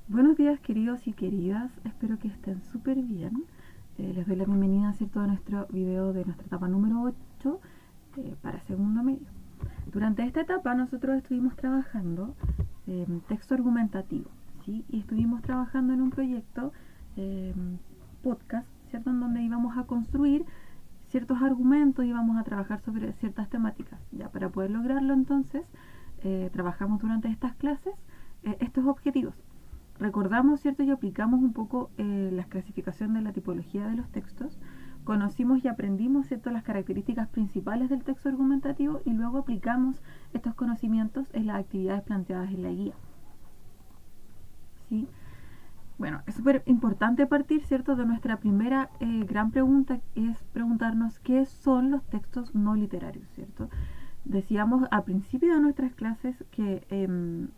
Buenos días, queridos y queridas, espero que estén súper bien. Les doy la bienvenida, ¿cierto?, a nuestro video de nuestra etapa número 8 para segundo medio. Durante esta etapa nosotros estuvimos trabajando texto argumentativo, ¿sí? Y estuvimos trabajando en un proyecto podcast, ¿cierto?, en donde íbamos a construir ciertos argumentos y íbamos a trabajar sobre ciertas temáticas. Ya para poder lograrlo, entonces, trabajamos durante estas clases estos objetivos. Recordamos, ¿cierto?, y aplicamos un poco la clasificación de la tipología de los textos, conocimos y aprendimos, ¿cierto?, las características principales del texto argumentativo y luego aplicamos estos conocimientos en las actividades planteadas en la guía. ¿Sí? Bueno, es súper importante partir, ¿cierto?, de nuestra primera gran pregunta, es preguntarnos qué son los textos no literarios, ¿cierto? Decíamos al principio de nuestras clases que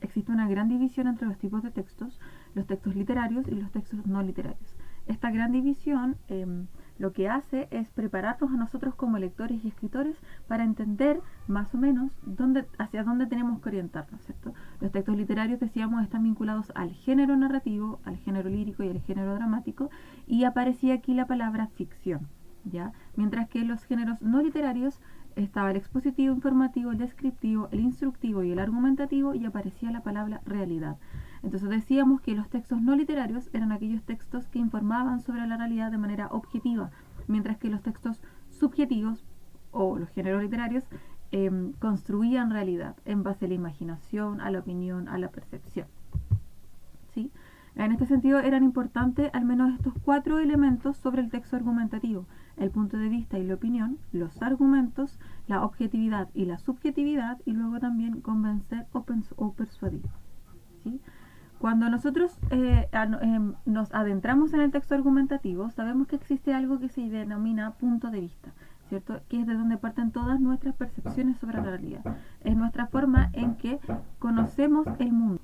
existe una gran división entre los tipos de textos, los textos literarios y los textos no literarios. Esta gran división lo que hace es prepararnos a nosotros como lectores y escritores para entender más o menos hacia dónde tenemos que orientarnos, ¿cierto? Los textos literarios, decíamos, están vinculados al género narrativo, al género lírico y al género dramático, y aparecía aquí la palabra ficción, ¿ya? Mientras que los géneros no literarios estaba el expositivo, informativo, el descriptivo, el instructivo y el argumentativo, y aparecía la palabra realidad. Entonces decíamos que los textos no literarios eran aquellos textos que informaban sobre la realidad de manera objetiva, mientras que los textos subjetivos o los géneros literarios construían realidad en base a la imaginación, a la opinión, a la percepción. ¿Sí? En este sentido eran importantes al menos estos 4 elementos sobre el texto argumentativo: el punto de vista y la opinión, los argumentos, la objetividad y la subjetividad, y luego también convencer o persuadir. ¿Sí? Cuando nosotros nos adentramos en el texto argumentativo, sabemos que existe algo que se denomina punto de vista, ¿cierto?, que es de donde parten todas nuestras percepciones sobre la realidad. Es nuestra forma en que conocemos el mundo.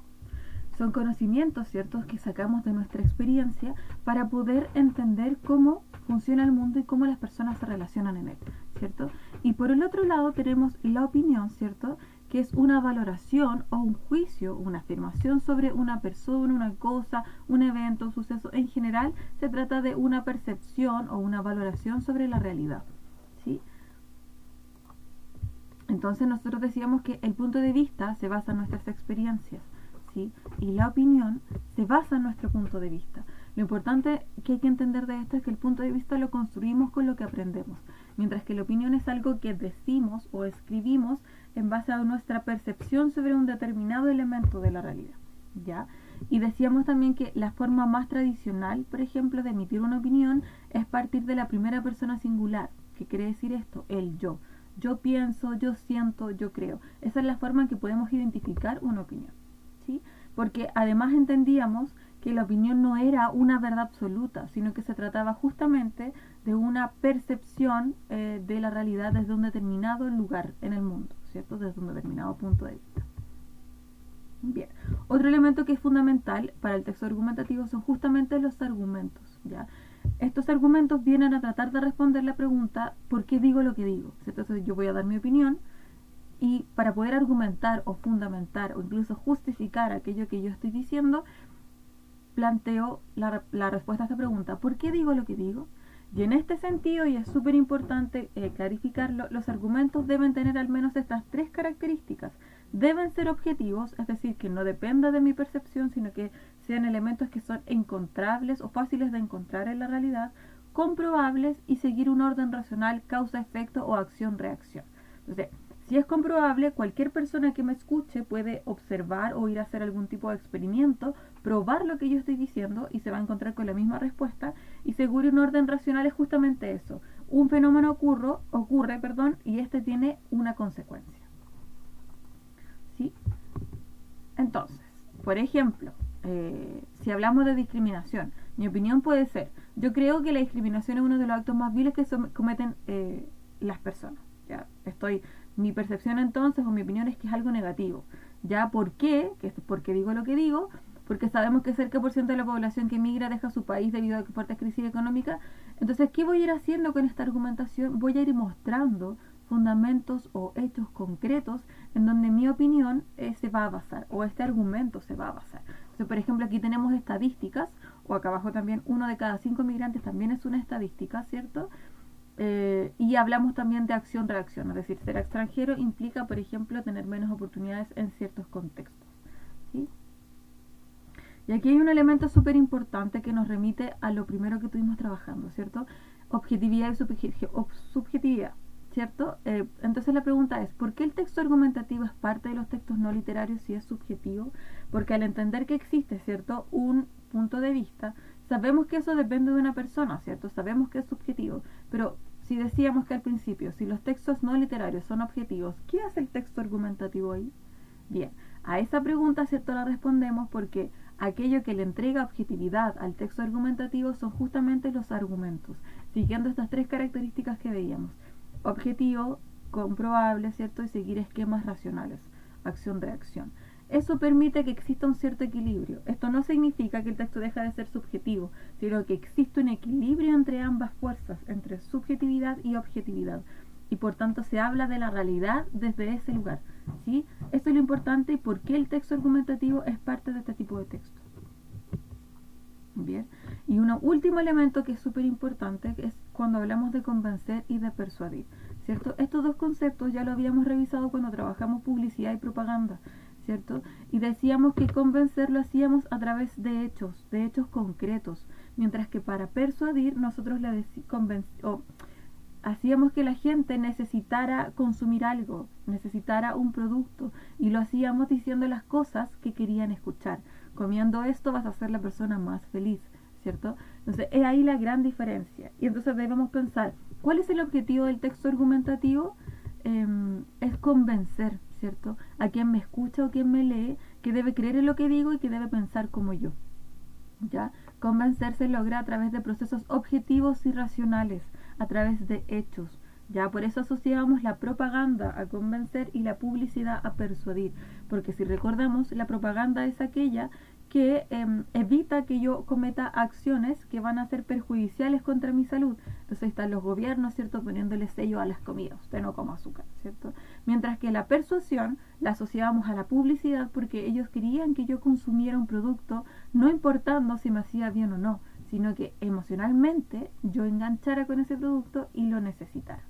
Son conocimientos, ¿cierto?, que sacamos de nuestra experiencia para poder entender cómo funciona el mundo y cómo las personas se relacionan en él, ¿cierto? Y por el otro lado tenemos la opinión, ¿cierto?, que es una valoración o un juicio, una afirmación sobre una persona, una cosa, un evento, un suceso. En general se trata de una percepción o una valoración sobre la realidad, ¿sí? Entonces nosotros decíamos que el punto de vista se basa en nuestras experiencias, ¿sí? Y la opinión se basa en nuestro punto de vista. Lo importante que hay que entender de esto es que el punto de vista lo construimos con lo que aprendemos, mientras que la opinión es algo que decimos o escribimos en base a nuestra percepción sobre un determinado elemento de la realidad, ¿ya? Y decíamos también que la forma más tradicional, por ejemplo, de emitir una opinión es partir de la primera persona singular. ¿Qué quiere decir esto? El yo. Yo pienso, yo siento, yo creo. Esa es la forma en que podemos identificar una opinión, ¿sí? Porque además entendíamos que la opinión no era una verdad absoluta, sino que se trataba justamente de una percepción de la realidad desde un determinado lugar en el mundo, ¿cierto? Desde un determinado punto de vista. Bien, otro elemento que es fundamental para el texto argumentativo son justamente los argumentos, ¿ya? Estos argumentos vienen a tratar de responder la pregunta ¿por qué digo lo que digo? Entonces yo voy a dar mi opinión, y para poder argumentar o fundamentar o incluso justificar aquello que yo estoy diciendo, planteo la respuesta a esta pregunta: ¿por qué digo lo que digo? Y en este sentido, y es súper importante clarificarlo, los argumentos deben tener al menos estas 3 características. Deben ser objetivos, es decir, que no dependa de mi percepción, sino que sean elementos que son encontrables o fáciles de encontrar en la realidad, comprobables y seguir un orden racional, causa-efecto o acción-reacción. Entonces, si es comprobable, cualquier persona que me escuche puede observar o ir a hacer algún tipo de experimento, probar lo que yo estoy diciendo y se va a encontrar con la misma respuesta. Y seguro un orden racional es justamente eso. Un fenómeno ocurre, y este tiene una consecuencia. ¿Sí? Entonces, por ejemplo, si hablamos de discriminación, mi opinión puede ser: yo creo que la discriminación es uno de los actos más viles que cometen las personas. ¿Ya? Mi percepción entonces o mi opinión es que es algo negativo. ¿Ya? ¿Por qué? Porque digo lo que digo, porque sabemos que cerca por ciento de la población que migra deja su país debido a fuertes crisis económicas. Entonces, ¿qué voy a ir haciendo con esta argumentación? Voy a ir mostrando fundamentos o hechos concretos en donde mi opinión se va a basar o este argumento se va a basar. Entonces, por ejemplo, aquí tenemos estadísticas, o acá abajo también, 1 de cada 5 migrantes también es una estadística, ¿cierto? Y hablamos también de acción-reacción, es decir, ser extranjero implica, por ejemplo, tener menos oportunidades en ciertos contextos, ¿sí? Y aquí hay un elemento súper importante que nos remite a lo primero que estuvimos trabajando, ¿cierto? Objetividad y subjetividad, ¿cierto? Entonces la pregunta es, ¿por qué el texto argumentativo es parte de los textos no literarios si es subjetivo? Porque al entender que existe, ¿cierto?, un punto de vista, sabemos que eso depende de una persona, ¿cierto? Sabemos que es subjetivo, pero si decíamos que al principio, si los textos no literarios son objetivos, ¿qué hace el texto argumentativo ahí? Bien, a esa pregunta, ¿cierto?, la respondemos porque aquello que le entrega objetividad al texto argumentativo son justamente los argumentos, siguiendo estas tres características que veíamos: objetivo, comprobable, ¿cierto?, y seguir esquemas racionales, acción-reacción. Eso permite que exista un cierto equilibrio. Esto no significa que el texto deja de ser subjetivo, sino que existe un equilibrio entre ambas fuerzas, entre subjetividad y objetividad. Y por tanto se habla de la realidad desde ese lugar, ¿sí? Esto es lo importante y por qué el texto argumentativo es parte de este tipo de texto. Bien, y un último elemento que es súper importante es cuando hablamos de convencer y de persuadir, ¿cierto? Estos dos conceptos ya lo habíamos revisado cuando trabajamos publicidad y propaganda, ¿cierto? Y decíamos que convencer lo hacíamos a través de hechos concretos, mientras que para persuadir nosotros hacíamos que la gente necesitara consumir algo, necesitara un producto, y lo hacíamos diciendo las cosas que querían escuchar. Comiendo esto vas a ser la persona más feliz, ¿cierto? Entonces es ahí la gran diferencia. Y entonces debemos pensar, ¿cuál es el objetivo del texto argumentativo? Es convencer, ¿cierto?, a quien me escucha o quien me lee que debe creer en lo que digo y que debe pensar como yo. ¿Ya? Convencer se logra a través de procesos objetivos y racionales, a través de hechos. Ya por eso asociábamos la propaganda a convencer y la publicidad a persuadir, porque si recordamos, la propaganda es aquella que evita que yo cometa acciones que van a ser perjudiciales contra mi salud. Entonces están los gobiernos, ¿cierto?, poniéndole sello a las comidas, usted no coma azúcar, ¿cierto? Mientras que la persuasión la asociábamos a la publicidad porque ellos querían que yo consumiera un producto, no importando si me hacía bien o no, sino que emocionalmente yo enganchara con ese producto y lo necesitara.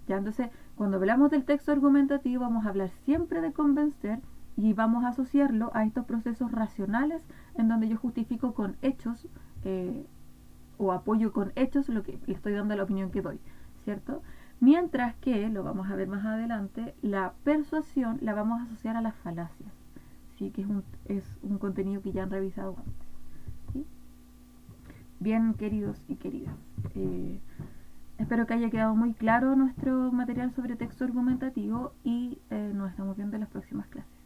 ¿Ya? Entonces, cuando hablamos del texto argumentativo vamos a hablar siempre de convencer y vamos a asociarlo a estos procesos racionales en donde yo justifico con hechos o apoyo con hechos lo que le estoy dando, la opinión que doy, ¿cierto? Mientras que, lo vamos a ver más adelante, la persuasión la vamos a asociar a las falacias, ¿sí?, que es un contenido que ya han revisado antes, ¿sí? Bien, queridos y queridas, espero que haya quedado muy claro nuestro material sobre texto argumentativo y nos estamos viendo en las próximas clases.